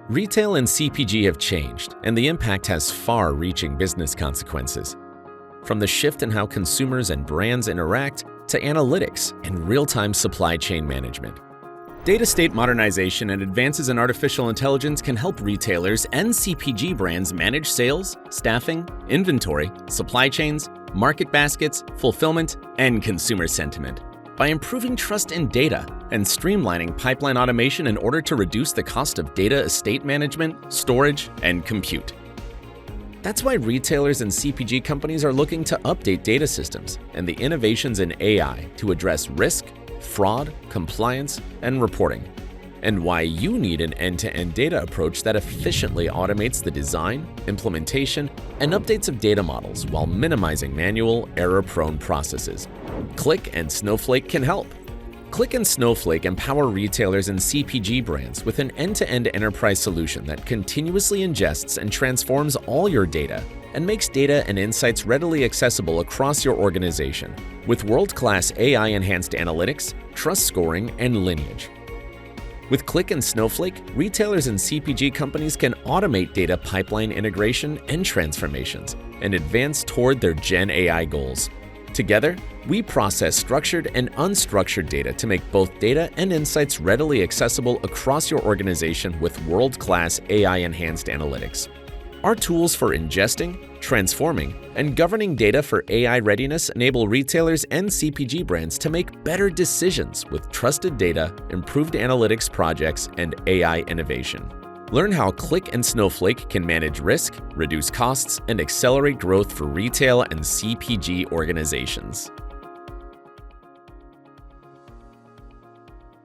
Retail and CPG have changed, and the impact has far-reaching business consequences. From the shift in how consumers and brands interact to analytics and real-time supply chain management. Data state modernization and advances in artificial intelligence can help retailers and CPG brands manage sales, staffing, inventory, supply chains, market baskets, fulfillment, and consumer sentiment. By improving trust in data and streamlining pipeline automation in order to reduce the cost of data estate management, storage, and compute. That's why retailers and CPG companies are looking to update data systems and the innovations in AI to address risk, fraud, compliance, and reporting, and why you need an end-to-end data approach that efficiently automates the design, implementation, and updates of data models while minimizing manual, error-prone processes. Qlik and Snowflake can help. Qlik and Snowflake empower retailers and CPG brands with an end-to-end enterprise solution that continuously ingests and transforms all your data and makes data and insights readily accessible across your organization with world-class AI-enhanced analytics, trust scoring, and lineage. With Qlik and Snowflake, retailers and CPG companies can automate data pipeline integration and transformations and advance toward their Gen AI goals. Together, we process structured and unstructured data to make both data and insights readily accessible across your organization with world-class AI-enhanced analytics. Our tools for ingesting, transforming, and governing data for AI readiness enable retailers and CPG brands to make better decisions with trusted data, improved analytics projects, and AI innovation. Learn how Qlik and Snowflake can manage risk, reduce costs, and accelerate growth for retail and CPG organizations.